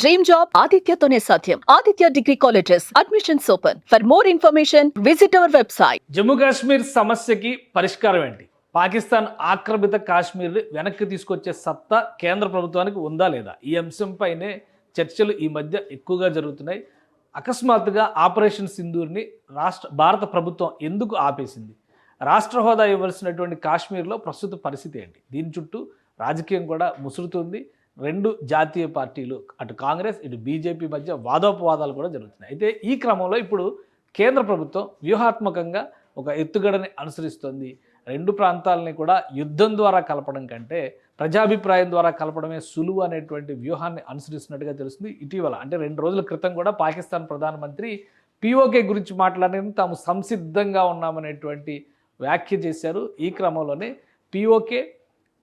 Dream job ఆదిత్యతోనే సాధ్యం. Aditya degree colleges admissions open. For more information visit our website. Jammu Kashmir సమస్యకి పరిష్కారం ఏంటి? పాకిస్తాన్ ఆక్రమిత కాశ్మీర్ వెనక్కి తీసుకొచ్చే సత్తా కేంద్ర ప్రభుత్వానికి ఉందా లేదా? ఈ అంశంపైనే చర్చలు ఈ మధ్య ఎక్కువగా జరుగుతున్నాయి. అకస్మాత్తుగా ఆపరేషన్ సింధూర్ని భారత ప్రభుత్వం ఎందుకు ఆపేసింది? రాష్ట్ర హోదా ఇవ్వాల్సినటువంటి కాశ్మీర్లో ప్రస్తుత పరిస్థితి ఏంటి? దీని చుట్టూ రాజకీయం కూడా ముసురుతుంది. రెండు జాతీయ పార్టీలు, అటు కాంగ్రెస్ ఇటు బీజేపీ మధ్య వాదోపవాదాలు కూడా జరుగుతున్నాయి. అయితే ఈ క్రమంలో ఇప్పుడు కేంద్ర ప్రభుత్వం వ్యూహాత్మకంగా ఒక ఎత్తుగడని అనుసరిస్తుంది. రెండు ప్రాంతాలని కూడా యుద్ధం ద్వారా కలపడం కంటే ప్రజాభిప్రాయం ద్వారా కలపడమే సులువు అనేటువంటి వ్యూహాన్ని అనుసరిస్తున్నట్టుగా తెలుస్తుంది. ఇటీవల అంటే 2 రోజుల క్రితం కూడా పాకిస్తాన్ ప్రధానమంత్రి పీఓకే గురించి మాట్లాడడానికి తాము సంసిద్ధంగా ఉన్నామనేటువంటి వ్యాఖ్య చేశారు. ఈ క్రమంలోనే పీఓకే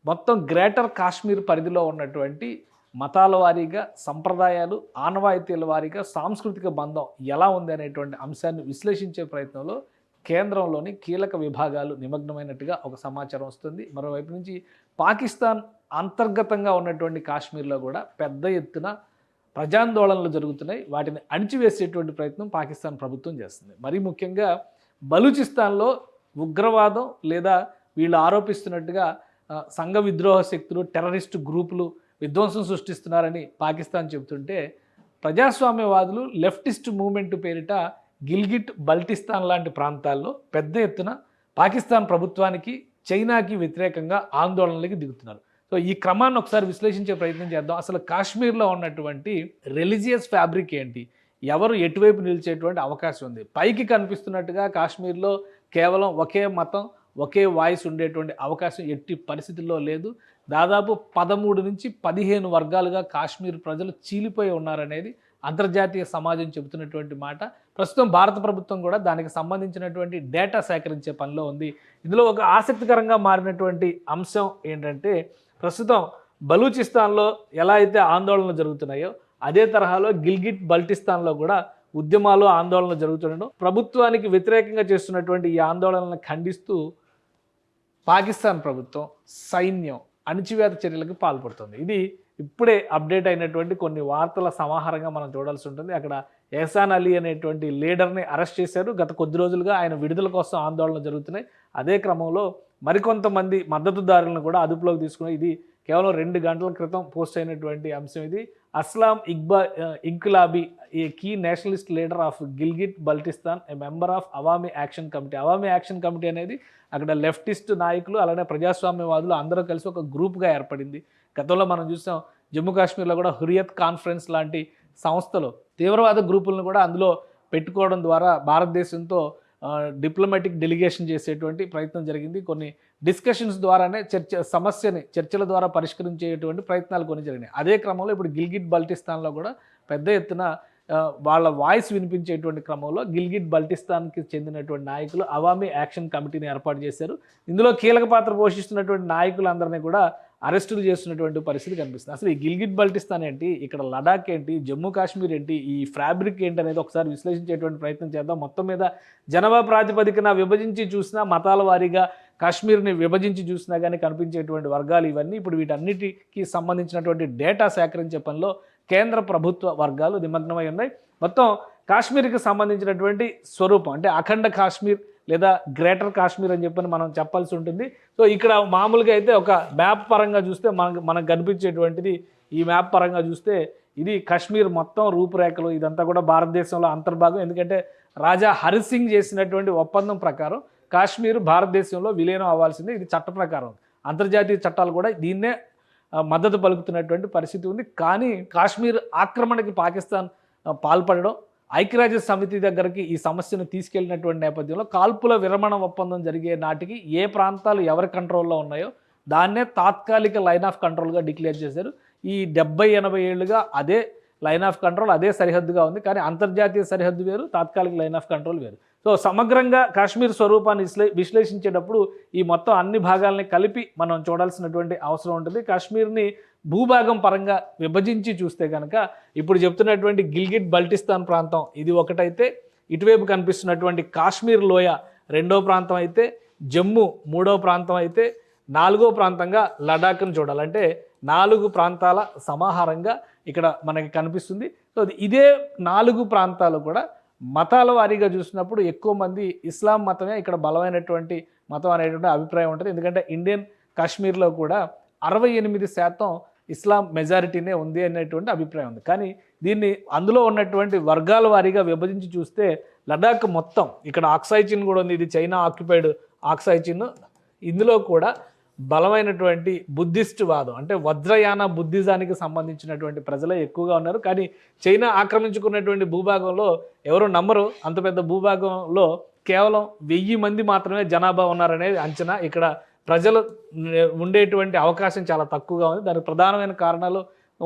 మొత్తం గ్రేటర్ కాశ్మీర్ పరిధిలో ఉన్నటువంటి మతాల వారీగా, సంప్రదాయాలు, ఆనవాయితీల వారీగా సాంస్కృతిక బంధం ఎలా ఉంది అనేటువంటి అంశాన్ని విశ్లేషించే ప్రయత్నంలో కేంద్రంలోని కీలక విభాగాలు నిమగ్నమైనట్టుగా ఒక సమాచారం వస్తుంది. మరోవైపు నుంచి పాకిస్తాన్ అంతర్గతంగా ఉన్నటువంటి కాశ్మీర్లో కూడా పెద్ద ఎత్తున ప్రజాందోళనలు జరుగుతున్నాయి. వాటిని అణిచివేసేటువంటి ప్రయత్నం పాకిస్తాన్ ప్రభుత్వం చేస్తుంది. మరీ ముఖ్యంగా బలూచిస్తాన్లో ఉగ్రవాదం లేదా వీళ్ళు ఆరోపిస్తున్నట్టుగా సంఘ విద్రోహ శక్తులు, టెర్రరిస్టు గ్రూపులు విధ్వంసం సృష్టిస్తున్నారని పాకిస్తాన్ చెబుతుంటే, ప్రజాస్వామ్యవాదులు లెఫ్టిస్ట్ మూవ్మెంట్ పేరిట గిల్గిట్, బల్టిస్తాన్ లాంటి ప్రాంతాల్లో పెద్ద ఎత్తున పాకిస్తాన్ ప్రభుత్వానికి, చైనాకి వ్యతిరేకంగా ఆందోళనలకి దిగుతున్నారు. సో ఈ క్రమాన్ని ఒకసారి విశ్లేషించే ప్రయత్నం చేద్దాం. అసలు కాశ్మీర్లో ఉన్నటువంటి రిలీజియస్ ఫ్యాబ్రిక్ ఏంటి? ఎవరు ఎటువైపు నిలిచేటువంటి అవకాశం ఉంది? పైకి కనిపిస్తున్నట్టుగా కాశ్మీర్లో కేవలం ఒకే మతం, ఒకే వాయిస్ ఉండేటువంటి అవకాశం ఎట్టి పరిస్థితుల్లో లేదు. దాదాపు 13 నుంచి 15 వర్గాలుగా కాశ్మీర్ ప్రజలు చీలిపోయి ఉన్నారనేది అంతర్జాతీయ సమాజం చెబుతున్నటువంటి మాట. ప్రస్తుతం భారత ప్రభుత్వం కూడా దానికి సంబంధించినటువంటి డేటా సేకరించే పనిలో ఉంది. ఇందులో ఒక ఆసక్తికరంగా మారినటువంటి అంశం ఏంటంటే, ప్రస్తుతం బలూచిస్తాన్లో ఎలా అయితే ఆందోళనలు జరుగుతున్నాయో అదే తరహాలో గిల్గిట్, బల్టిస్తాన్లో కూడా ఉద్యమాలు, ఆందోళనలు జరుగుతుండడం, ప్రభుత్వానికి వ్యతిరేకంగా చేస్తున్నటువంటి ఈ ఆందోళనలను ఖండిస్తూ పాకిస్తాన్ ప్రభుత్వం, సైన్యం అణిచివేత చర్యలకు పాల్పడుతుంది. ఇది ఇప్పుడే అప్డేట్ అయినటువంటి కొన్ని వార్తల సమాహారంగా మనం చూడాల్సి ఉంటుంది. అక్కడ ఎహసాన్ అలీ అనేటువంటి లీడర్ని అరెస్ట్ చేశారు. గత కొద్ది రోజులుగా ఆయన విడుదల కోసం ఆందోళనలు జరుగుతున్నాయి. అదే క్రమంలో మరికొంతమంది మద్దతుదారులను కూడా అదుపులోకి తీసుకుని, ఇది కేవలం 2 గంటల క్రితం పోస్ట్ అయినటువంటి అంశం. ఇది Aslam Inqilabi, a key nationalist leader of Gilgit Baltistan, a member of Awami action committee. Awami action committee అనేది అక్కడ లెఫ్టిస్ట్ నాయకులు, అలానే ప్రజాస్వామ్యవాదులు అందరూ కలిసి ఒక గ్రూప్గా ఏర్పడింది. గతంలో మనం చూసాం, జమ్మూ కాశ్మీర్లో కూడా హురియత్ కాన్ఫరెన్స్ లాంటి సంస్థలు తీవ్రవాద గ్రూపులను కూడా అందులో పెట్టుకోవడం ద్వారా భారతదేశంతో డిప్లొమాటిక్ డెలిగేషన్ చేసేటువంటి ప్రయత్నం జరిగింది. కొన్ని డిస్కషన్స్ ద్వారానే చర్చల ద్వారా పరిష్కరించేటువంటి ప్రయత్నాలు కొన్ని జరిగినాయి. అదే క్రమంలో ఇప్పుడు గిల్గిట్ బల్టిస్తాన్లో కూడా పెద్ద ఎత్తున వాళ్ళ వాయిస్ వినిపించేటువంటి క్రమంలో గిల్గిట్ బల్టిస్తాన్కి చెందినటువంటి నాయకులు అవామీ యాక్షన్ కమిటీని ఏర్పాటు చేశారు. ఇందులో కీలక పాత్ర పోషిస్తున్నటువంటి నాయకులందరినీ కూడా అరెస్టులు చేస్తున్నటువంటి పరిస్థితి కనిపిస్తుంది. అసలు ఈ గిల్గిట్ బల్టిస్తాన్ ఏంటి, ఇక్కడ లడాక్ ఏంటి, జమ్మూ కాశ్మీర్ ఏంటి, ఈ ఫ్యాబ్రిక్ ఏంటి అనేది ఒకసారి విశ్లేషించేటువంటి ప్రయత్నం చేద్దాం. మొత్తం మీద జనాభా ప్రాతిపదికన విభజించి చూసినా, మతాల వారీగా కాశ్మీర్ని విభజించి చూసినా కానీ కనిపించేటువంటి వర్గాలు ఇవన్నీ. ఇప్పుడు వీటన్నిటికీ సంబంధించినటువంటి డేటా సేకరించే పనిలో కేంద్ర ప్రభుత్వ వర్గాలు నిమగ్నమై ఉన్నాయి. మొత్తం కాశ్మీర్కి సంబంధించినటువంటి స్వరూపం అంటే అఖండ కాశ్మీర్ లేదా గ్రేటర్ కాశ్మీర్ అని చెప్పని మనం చెప్పాల్సి ఉంటుంది. సో ఇక్కడ మామూలుగా అయితే ఒక మ్యాప్ పరంగా చూస్తే మనకు కనిపించేటువంటిది, ఈ మ్యాప్ పరంగా చూస్తే ఇది కాశ్మీర్ మొత్తం రూపురేఖలు, ఇదంతా కూడా భారతదేశంలో అంతర్భాగం. ఎందుకంటే రాజా హరిసింగ్ చేసినటువంటి ఒప్పందం ప్రకారం కాశ్మీర్ భారతదేశంలో విలీనం అవ్వాల్సిందే. ఇది చట్ట ప్రకారం, అంతర్జాతీయ చట్టాలు కూడా దీన్నే మద్దతు పలుకుతున్నటువంటి పరిస్థితి ఉంది. కానీ కాశ్మీర్ ఆక్రమణకి పాకిస్తాన్ పాల్పడడం, ఐక్యరాజ్య సమితి దగ్గరికి ఈ సమస్యను తీసుకెళ్లినటువంటి నేపథ్యంలో కాల్పుల విరమణ ఒప్పందం జరిగే నాటికి ఏ ప్రాంతాలు ఎవరి కంట్రోల్లో ఉన్నాయో దాన్నే తాత్కాలిక లైన్ ఆఫ్ కంట్రోల్గా డిక్లేర్ చేశారు. ఈ 70-80 ఏళ్ళుగా అదే లైన్ ఆఫ్ కంట్రోల్, అదే సరిహద్దుగా ఉంది. కానీ అంతర్జాతీయ సరిహద్దు వేరు, తాత్కాలిక లైన్ ఆఫ్ కంట్రోల్ వేరు. సో సమగ్రంగా కాశ్మీర్ స్వరూపాన్ని విశ్లేషించేటప్పుడు ఈ మొత్తం అన్ని భాగాలని కలిపి మనం చూడాల్సినటువంటి అవసరం ఉంటుంది. కాశ్మీర్ని భూభాగం పరంగా విభజించి చూస్తే కనుక ఇప్పుడు చెప్తున్నటువంటి గిల్గిట్ బల్టిస్తాన్ ప్రాంతం ఇది ఒకటైతే, ఇటువైపు కనిపిస్తున్నటువంటి కాశ్మీర్ లోయ రెండో ప్రాంతం అయితే, జమ్మూ మూడో ప్రాంతం అయితే, నాలుగో ప్రాంతంగా లడాఖ్ను చూడాలంటే 4 ప్రాంతాల సమాహారంగా ఇక్కడ మనకి కనిపిస్తుంది. సో ఇదే 4 ప్రాంతాలు కూడా మతాల వారీగా చూసినప్పుడు ఎక్కువ మంది ఇస్లాం మతమే ఇక్కడ బలమైనటువంటి మతం అనేటువంటి అభిప్రాయం ఉంటుంది. ఎందుకంటే ఇండియన్ కాశ్మీర్లో కూడా 68% ఇస్లాం మెజారిటీనే ఉంది అనేటువంటి అభిప్రాయం ఉంది. కానీ దీన్ని అందులో ఉన్నటువంటి వర్గాల వారీగా విభజించి చూస్తే లడాక్ మొత్తం ఇక్కడ ఆక్సాయ్ చిన్ కూడా ఉంది. ఇది చైనా ఆక్యుపైడ్ ఆక్సాయ్ చిన్. ఇందులో కూడా బలమైనటువంటి బుద్ధిస్ట్ వాదం అంటే వజ్రయాన బుద్ధిజానికి సంబంధించినటువంటి ప్రజలే ఎక్కువగా ఉన్నారు. కానీ చైనా ఆక్రమించుకున్నటువంటి భూభాగంలో ఎవరు నమ్మరు, అంత పెద్ద భూభాగంలో కేవలం 1000 మంది మాత్రమే జనాభా ఉన్నారనేది అంచనా. ఇక్కడ ప్రజలు ఉండేటువంటి అవకాశం చాలా తక్కువగా ఉంది. దానికి ప్రధానమైన కారణాలు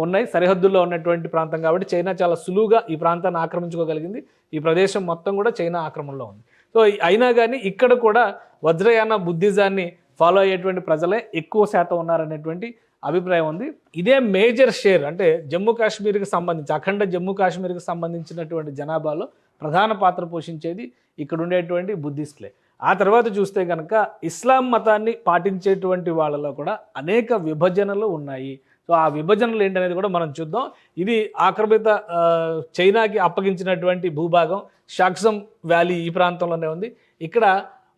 ఉన్నాయి. సరిహద్దుల్లో ఉన్నటువంటి ప్రాంతం కాబట్టి చైనా చాలా సులువుగా ఈ ప్రాంతాన్ని ఆక్రమించుకోగలిగింది. ఈ ప్రదేశం మొత్తం కూడా చైనా ఆక్రమణలో ఉంది. సో అయినా కానీ ఇక్కడ కూడా వజ్రయాన బుద్ధిజాన్ని ఫాలో అయ్యేటువంటి ప్రజలే ఎక్కువ శాతం ఉన్నారనేటువంటి అభిప్రాయం ఉంది. ఇదే మేజర్ షేర్ అంటే జమ్మూ కాశ్మీర్కి సంబంధించి అఖండ జమ్మూ కాశ్మీర్కి సంబంధించినటువంటి జనాభాలో ప్రధాన పాత్ర పోషించేది ఇక్కడ ఉండేటువంటి బుద్ధిస్టులే. ఆ తర్వాత చూస్తే కనుక ఇస్లాం మతాన్ని పాటించేటువంటి వాళ్ళలో కూడా అనేక విభజనలు ఉన్నాయి. సో ఆ విభజనలు ఏంటనేది కూడా మనం చూద్దాం. ఇది ఆక్రమిత చైనాకి అప్పగించినటువంటి భూభాగం షాక్సమ్ వ్యాలీ ఈ ప్రాంతంలోనే ఉంది. ఇక్కడ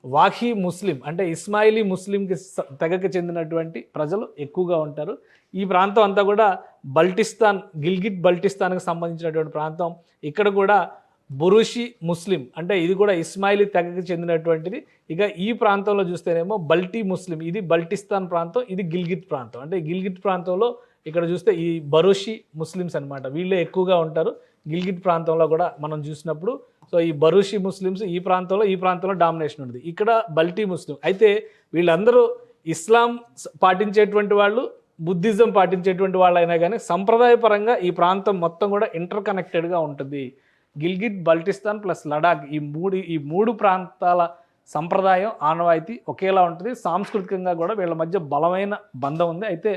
వాహీ ముస్లిం అంటే ఇస్మాయిలీ ముస్లింకి తెగకి చెందినటువంటి ప్రజలు ఎక్కువగా ఉంటారు. ఈ ప్రాంతం అంతా కూడా బల్టిస్తాన్ గిల్గిట్ బల్టిస్తాన్కి సంబంధించినటువంటి ప్రాంతం. ఇక్కడ కూడా బురుషి ముస్లిం అంటే ఇది కూడా ఇస్మాయిలీ తెగకి చెందినటువంటిది. ఇక ఈ ప్రాంతంలో చూస్తేనేమో బల్టీ ముస్లిం, ఇది బల్టిస్తాన్ ప్రాంతం, ఇది గిల్గిట్ ప్రాంతం. అంటే గిల్గిట్ ప్రాంతంలో ఇక్కడ చూస్తే ఈ బరుషి ముస్లిమ్స్ అనమాట, వీళ్ళే ఎక్కువగా ఉంటారు గిల్గిట్ ప్రాంతంలో కూడా మనం చూసినప్పుడు. సో ఈ బరుషి ముస్లిమ్స్ ఈ ప్రాంతంలో డామినేషన్ ఉంటుంది. ఇక్కడ బల్టీ ముస్లిం అయితే వీళ్ళందరూ ఇస్లాం పాటించేటువంటి వాళ్ళు, బుద్ధిజం పాటించేటువంటి వాళ్ళు అయినా కానీ సంప్రదాయపరంగా ఈ ప్రాంతం మొత్తం కూడా ఇంటర్ కనెక్టెడ్గా ఉంటుంది. గిల్గిట్ బల్టిస్తాన్ ప్లస్ లడాక్ ఈ మూడు ప్రాంతాల సంప్రదాయం ఆనవాయితీ ఒకేలా ఉంటుంది. సాంస్కృతికంగా కూడా వీళ్ళ మధ్య బలమైన బంధం ఉంది. అయితే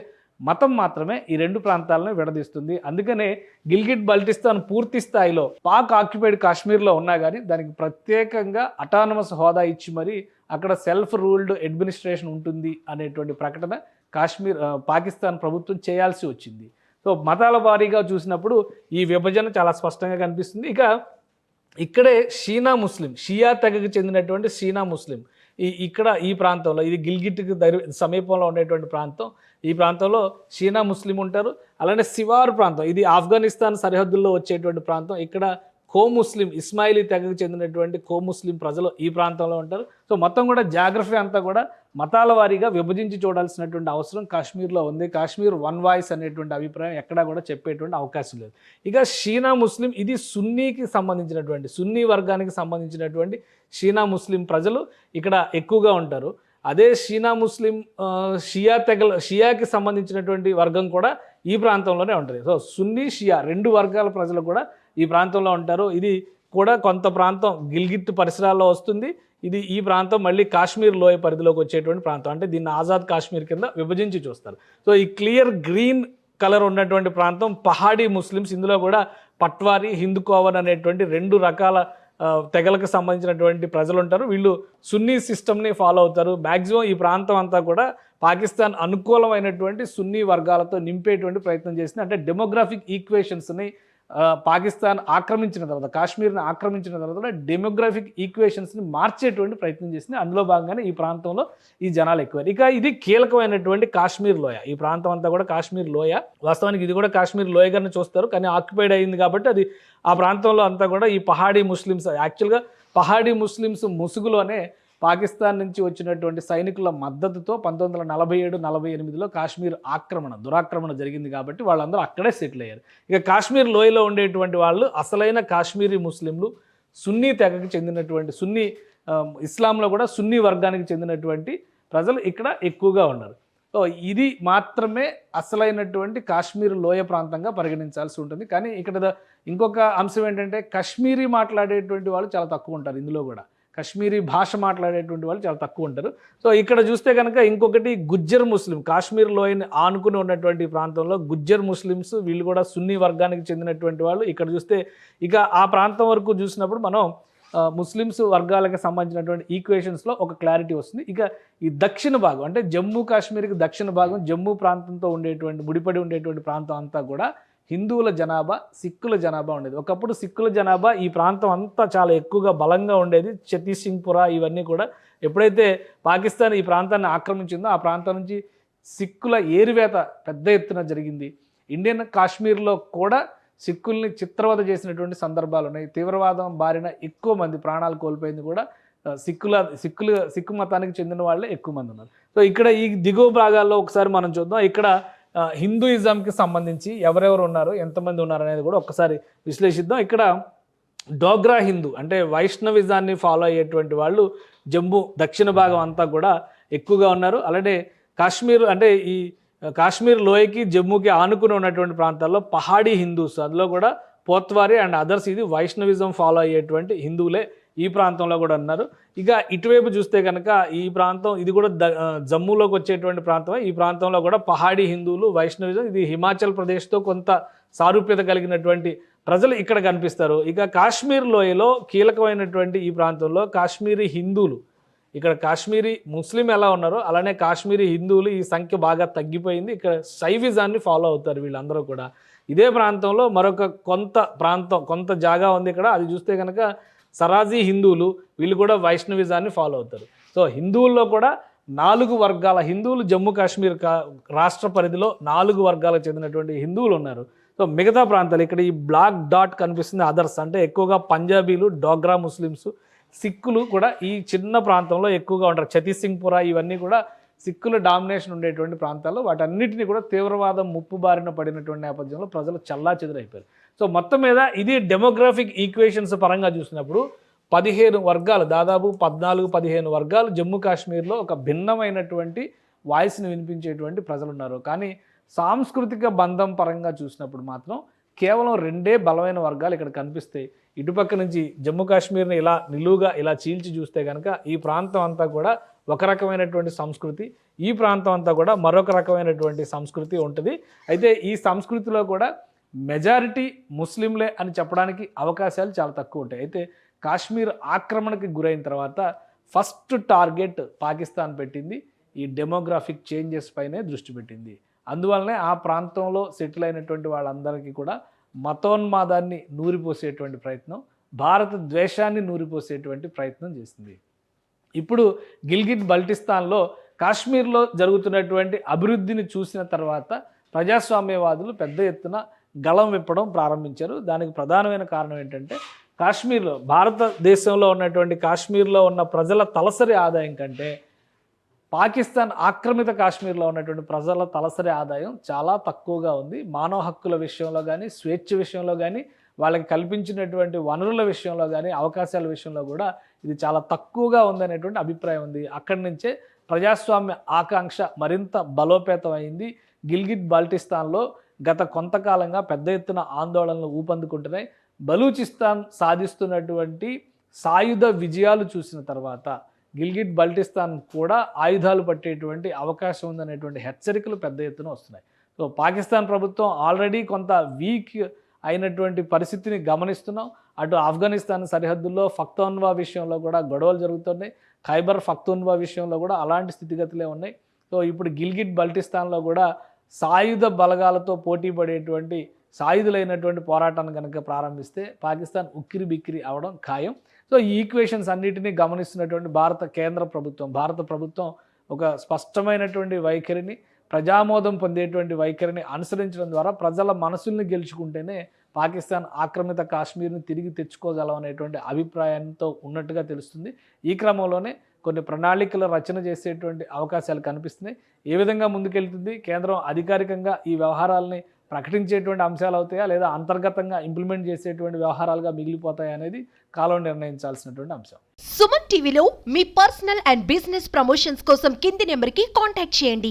మతం మాత్రమే ఈ 2 ప్రాంతాలను విడదీస్తుంది. అందుకనే గిల్గిట్ బల్టిస్తాన్ పూర్తి స్థాయిలో పాక్ ఆక్యుపైడ్ కాశ్మీర్లో ఉన్నా కానీ దానికి ప్రత్యేకంగా అటానమస్ హోదా ఇచ్చి మరి అక్కడ సెల్ఫ్ రూల్డ్ అడ్మినిస్ట్రేషన్ ఉంటుంది అనేటువంటి ప్రకటన పాకిస్తాన్ ప్రభుత్వం చేయాల్సి వచ్చింది. సో మతాల వారీగా చూసినప్పుడు ఈ విభజన చాలా స్పష్టంగా కనిపిస్తుంది. ఇక్కడే షియా తెగకు చెందినటువంటి షీనా ముస్లిం ఇక్కడ ఈ ప్రాంతంలో, ఇది గిల్గిట్కి సమీపంలో ఉండేటువంటి ప్రాంతం. ఈ ప్రాంతంలో షీనా ముస్లిం ఉంటారు. అలానే సివార్ ప్రాంతం, ఇది ఆఫ్ఘనిస్తాన్ సరిహద్దుల్లో వచ్చేటువంటి ప్రాంతం. ఇక్కడ కో ముస్లిం ఇస్మాయిలీ తెగకు చెందినటువంటి కో ముస్లిం ప్రజలు ఈ ప్రాంతంలో ఉంటారు. సో మొత్తం కూడా జాగ్రఫీ అంతా కూడా మతాల వారీగా విభజించి చూడాల్సినటువంటి అవసరం కాశ్మీర్లో ఉంది. కాశ్మీర్ వన్ వాయిస్ అనేటువంటి అభిప్రాయం ఎక్కడా కూడా చెప్పేటువంటి అవకాశం లేదు. ఇక షీనా ముస్లిం, ఇది సున్నీ వర్గానికి సంబంధించినటువంటి షీనా ముస్లిం ప్రజలు ఇక్కడ ఎక్కువగా ఉంటారు. అదే షీనా ముస్లిం షియాకి సంబంధించినటువంటి వర్గం కూడా ఈ ప్రాంతంలోనే ఉంటుంది. సో సున్నీ షియా 2 వర్గాల ప్రజలు కూడా ఈ ప్రాంతంలో ఉంటారు. ఇది కూడా కొంత ప్రాంతం గిల్గిట్ పరిసరాల్లో వస్తుంది. ఈ ప్రాంతం మళ్ళీ కాశ్మీర్ లోయ పరిధిలోకి వచ్చేటువంటి ప్రాంతం. అంటే దీన్ని ఆజాద్ కాశ్మీర్ కింద విభజించి చూస్తారు. సో ఈ క్లియర్ గ్రీన్ కలర్ ఉన్నటువంటి ప్రాంతం పహాడీ ముస్లిమ్స్. ఇందులో కూడా పట్వారీ, హిందూకోవన్ అనేటువంటి 2 రకాల తెగలకు సంబంధించినటువంటి ప్రజలు ఉంటారు. వీళ్ళు సున్నీ సిస్టమ్ని ఫాలో అవుతారు. మ్యాక్సిమం ఈ ప్రాంతం అంతా కూడా పాకిస్తాన్ అనుకూలమైనటువంటి సున్నీ వర్గాలతో నింపేటువంటి ప్రయత్నం చేసింది. అంటే డెమోగ్రాఫిక్ ఈక్వేషన్స్ని పాకిస్తాన్ ఆక్రమించిన తర్వాత, కాశ్మీర్ని ఆక్రమించిన తర్వాత డెమోగ్రాఫిక్ ఈక్వేషన్స్ని మార్చేటువంటి ప్రయత్నం చేసింది. అందులో భాగంగానే ఈ ప్రాంతంలో ఈ జనాలు ఎక్కువ. ఇక ఇది కీలకమైనటువంటి కాశ్మీర్ లోయ. ఈ ప్రాంతం అంతా కూడా కాశ్మీర్ లోయ. వాస్తవానికి ఇది కూడా కాశ్మీర్ లోయగానే చూస్తారు, కానీ ఆక్యుపైడ్ అయింది కాబట్టి అది ఆ ప్రాంతంలో అంతా కూడా ఈ పహాడీ ముస్లిమ్స్. యాక్చువల్గా పహాడీ ముస్లిమ్స్ ముసుగులోనే పాకిస్తాన్ నుంచి వచ్చినటువంటి సైనికుల మద్దతుతో 1947-48లో కాశ్మీర్ దురాక్రమణ జరిగింది కాబట్టి వాళ్ళందరూ అక్కడే సెటిల్ అయ్యారు. ఇక కాశ్మీర్ లోయలో ఉండేటువంటి వాళ్ళు అసలైన కాశ్మీరీ ముస్లింలు, సున్నీ తెగకి చెందినటువంటి ఇస్లాంలో కూడా సున్నీ వర్గానికి చెందినటువంటి ప్రజలు ఇక్కడ ఎక్కువగా ఉన్నారు. సో ఇది మాత్రమే అసలైనటువంటి కాశ్మీర్ లోయ ప్రాంతంగా పరిగణించాల్సి ఉంటుంది. కానీ ఇక్కడ ఇంకొక అంశం ఏంటంటే కాశ్మీరీ మాట్లాడేటువంటి వాళ్ళు చాలా తక్కువ ఉంటారు. ఇందులో కూడా కాశ్మీరీ భాష మాట్లాడేటువంటి వాళ్ళు చాలా తక్కువ ఉంటారు. సో ఇక్కడ చూస్తే కనుక ఇంకొకటి గుజ్జర్ ముస్లిం, కాశ్మీర్ లోయని ఆనుకుని ఉన్నటువంటి ప్రాంతంలో గుజ్జర్ ముస్లిమ్స్, వీళ్ళు కూడా సున్నీ వర్గానికి చెందినటువంటి వాళ్ళు. ఇక్కడ చూస్తే ఇక ఆ ప్రాంతం వరకు చూసినప్పుడు మనం ముస్లిమ్స్ వర్గాలకు సంబంధించినటువంటి ఈక్వేషన్స్లో ఒక క్లారిటీ వస్తుంది. ఇక ఈ దక్షిణ భాగం అంటే జమ్మూ కాశ్మీర్కి దక్షిణ భాగం, జమ్మూ ప్రాంతంతో ముడిపడి ఉండేటువంటి ప్రాంతం అంతా కూడా హిందువుల జనాభా, సిక్కుల జనాభా ఉండేది. ఒకప్పుడు సిక్కుల జనాభా ఈ ప్రాంతం అంతా చాలా ఎక్కువగా బలంగా ఉండేది. ఛత్తీసింగ్పురా ఇవన్నీ కూడా ఎప్పుడైతే పాకిస్తాన్ ఈ ప్రాంతాన్ని ఆక్రమించిందో ఆ ప్రాంతం నుంచి సిక్కుల ఏరివేత పెద్ద ఎత్తున జరిగింది. ఇండియన్ కాశ్మీర్లో కూడా సిక్కుల్ని చిత్రవద చేసినటువంటి సందర్భాలు ఉన్నాయి. తీవ్రవాదం బారిన ఎక్కువ మంది ప్రాణాలు కోల్పోయింది కూడా సిక్కు మతానికి చెందిన వాళ్ళే ఎక్కువ మంది ఉన్నారు. సో ఇక్కడ ఈ దిగువ భాగాల్లో ఒకసారి మనం చూద్దాం. ఇక్కడ హిందూయిజంకి సంబంధించి ఎవరెవరు ఉన్నారు, ఎంతమంది ఉన్నారు అనేది కూడా ఒకసారి విశ్లేషిద్దాం. ఇక్కడ డోగ్రా హిందూ అంటే వైష్ణవిజాన్ని ఫాలో అయ్యేటువంటి వాళ్ళు జమ్మూ దక్షిణ భాగం అంతా కూడా ఎక్కువగా ఉన్నారు. అలాగే కాశ్మీర్ అంటే ఈ కాశ్మీర్ లోయకి జమ్మూకి ఆనుకుని ఉన్నటువంటి ప్రాంతాల్లో పహాడీ హిందూస్, అందులో కూడా పోత్వారి అండ్ అదర్స్, ఇది వైష్ణవిజం ఫాలో అయ్యేటువంటి హిందువులే ఈ ప్రాంతంలో కూడా ఉన్నారు. ఇక ఇటువైపు చూస్తే కనుక ఈ ప్రాంతం ఇది కూడా జమ్మూలోకి వచ్చేటువంటి ప్రాంతమే. ఈ ప్రాంతంలో కూడా పహాడీ హిందువులు, వైష్ణవిజం, ఇది హిమాచల్ ప్రదేశ్తో కొంత సారూప్యత కలిగినటువంటి ప్రజలు ఇక్కడ కనిపిస్తారు. ఇక కాశ్మీర్ లోయలో కీలకమైనటువంటి ఈ ప్రాంతంలో కాశ్మీరీ హిందువులు, ఇక్కడ కాశ్మీరీ ముస్లిం ఎలా ఉన్నారో అలానే కాశ్మీరీ హిందువులు ఈ సంఖ్య బాగా తగ్గిపోయింది. ఇక్కడ శైవిజాన్ని ఫాలో అవుతారు వీళ్ళందరూ కూడా. ఇదే ప్రాంతంలో మరొక కొంత జాగా ఉంది ఇక్కడ, అది చూస్తే కనుక సరాజీ హిందువులు, వీళ్ళు కూడా వైష్ణవిజాన్ని ఫాలో అవుతారు. సో హిందువుల్లో కూడా 4 వర్గాల హిందువులు జమ్మూ కాశ్మీర్ రాష్ట్ర పరిధిలో 4 వర్గాలకు చెందినటువంటి హిందువులు ఉన్నారు. సో మిగతా ప్రాంతాలు ఇక్కడ ఈ బ్లాక్ డాట్ కనిపిస్తుంది అదర్స్, అంటే ఎక్కువగా పంజాబీలు, డోగ్రా ముస్లిమ్స్, సిక్కులు కూడా ఈ చిన్న ప్రాంతంలో ఎక్కువగా ఉంటారు. ఛత్తీసింగ్పురా ఇవన్నీ కూడా సిక్కుల డామినేషన్ ఉండేటువంటి ప్రాంతాల్లో, వాటన్నిటిని కూడా తీవ్రవాదం ముప్పు బారిన పడినటువంటి నేపథ్యంలో ప్రజలు చెల్లాచెదురైపోయారు. సో మొత్తం మీద ఇది డెమోగ్రాఫిక్ ఈక్వేషన్స్ పరంగా చూసినప్పుడు 15 వర్గాలు, దాదాపు 14-15 వర్గాలు జమ్మూ కాశ్మీర్లో ఒక భిన్నమైనటువంటి వాయిస్ని వినిపించేటువంటి ప్రజలు ఉన్నారు. కానీ సాంస్కృతిక బంధం పరంగా చూసినప్పుడు మాత్రం కేవలం 2 బలమైన వర్గాలు ఇక్కడ కనిపిస్తాయి. ఇటుపక్క నుంచి జమ్మూ కాశ్మీర్ని ఇలా నిలువుగా ఇలా చీల్చి చూస్తే కనుక ఈ ప్రాంతం అంతా కూడా ఒక రకమైనటువంటి సంస్కృతి, ఈ ప్రాంతం అంతా కూడా మరొక రకమైనటువంటి సంస్కృతి ఉంటుంది. అయితే ఈ సంస్కృతిలో కూడా మెజారిటీ ముస్లింలే అని చెప్పడానికి అవకాశాలు చాలా తక్కువ ఉంటాయి. అయితే కాశ్మీర్ ఆక్రమణకి గురైన తర్వాత ఫస్ట్ టార్గెట్ పాకిస్తాన్ పెట్టింది ఈ డెమోగ్రాఫిక్ చేంజెస్ పైనే దృష్టి పెట్టింది. అందువల్లనే ఆ ప్రాంతంలో సెటిల్ అయినటువంటి వాళ్ళందరికీ కూడా మతోన్మాదాన్ని నూరిపోసేటువంటి ప్రయత్నం, భారత ద్వేషాన్ని నూరిపోసేటువంటి ప్రయత్నం చేసింది. ఇప్పుడు గిల్గిట్ బల్టిస్తాన్లో కాశ్మీర్లో జరుగుతున్నటువంటి అభివృద్ధిని చూసిన తర్వాత ప్రజాస్వామ్యవాదులు పెద్ద ఎత్తున గళం విప్పడం ప్రారంభించారు. దానికి ప్రధానమైన కారణం ఏంటంటే కాశ్మీర్లో, భారతదేశంలో ఉన్నటువంటి కాశ్మీర్లో ఉన్న ప్రజల తలసరి ఆదాయం కంటే పాకిస్తాన్ ఆక్రమిత కాశ్మీర్లో ఉన్నటువంటి ప్రజల తలసరి ఆదాయం చాలా తక్కువగా ఉంది. మానవ హక్కుల విషయంలో కానీ, స్వేచ్ఛ విషయంలో కానీ, వాళ్ళకి కల్పించినటువంటి వనరుల విషయంలో కానీ, అవకాశాల విషయంలో కూడా ఇది చాలా తక్కువగా ఉందనేటువంటి అభిప్రాయం ఉంది. అక్కడి నుంచే ప్రజాస్వామ్య ఆకాంక్ష మరింత బలోపేతం అయింది. గిల్గిట్ బాల్టిస్తాన్లో గత కొంతకాలంగా పెద్ద ఎత్తున ఆందోళనలు ఊపందుకుంటున్నాయి. బలూచిస్తాన్ సాధిస్తున్నటువంటి సాయుధ విజయాలు చూసిన తర్వాత గిల్గిట్ బల్టిస్తాన్ కూడా ఆయుధాలు పట్టేటువంటి అవకాశం ఉందనేటువంటి హెచ్చరికలు పెద్ద ఎత్తున వస్తున్నాయి. సో పాకిస్తాన్ ప్రభుత్వం ఆల్రెడీ కొంత వీక్ అయినటువంటి పరిస్థితిని గమనిస్తున్నాం. అటు ఆఫ్ఘనిస్తాన్ సరిహద్దుల్లో పఖ్తూన్వా విషయంలో కూడా గొడవలు జరుగుతున్నాయి. ఖైబర్ పఖ్తూన్వా విషయంలో కూడా అలాంటి స్థితిగతులే ఉన్నాయి. సో ఇప్పుడు గిల్గిట్ బల్టిస్తాన్లో కూడా సాయుధ బలగాలతో పోటీ పడేటువంటి సాయుధులైనటువంటి పోరాటాన్ని కనుక ప్రారంభిస్తే పాకిస్తాన్ ఉక్కిరి బిక్కిరి అవడం ఖాయం. సో ఈ ఈక్వేషన్స్ అన్నిటినీ గమనిస్తున్నటువంటి భారత ప్రభుత్వం ఒక స్పష్టమైనటువంటి వైఖరిని, ప్రజామోదం పొందేటువంటి వైఖరిని అనుసరించడం ద్వారా ప్రజల మనసుల్ని గెలుచుకుంటేనే పాకిస్తాన్ ఆక్రమిత కాశ్మీర్ని తిరిగి తెచ్చుకోగలం అనేటువంటి అభిప్రాయంతో ఉన్నట్టుగా తెలుస్తుంది. ఈ క్రమంలోనే కొన్ని ప్రణాళికల రచన చేసేటువంటి అవకాశాలు కనిపిస్తున్నాయి. ఏ విధంగా ముందుకెళ్తుంది, కేంద్రం అధికారికంగా ఈ వ్యవహారాలని ప్రకటించేటువంటి అంశాలు అవుతాయా లేదా అంతర్గతంగా ఇంప్లిమెంట్ చేసేటువంటి వ్యవహారాలుగా మిగిలిపోతాయా అనేది కాలం నిర్ణయించాల్సినటువంటి అంశం. సుమన్ టీవీలో మీ పర్సనల్ అండ్ బిజినెస్ ప్రమోషన్స్ కోసం కింది నెంబర్కి కాంటాక్ట్ చేయండి.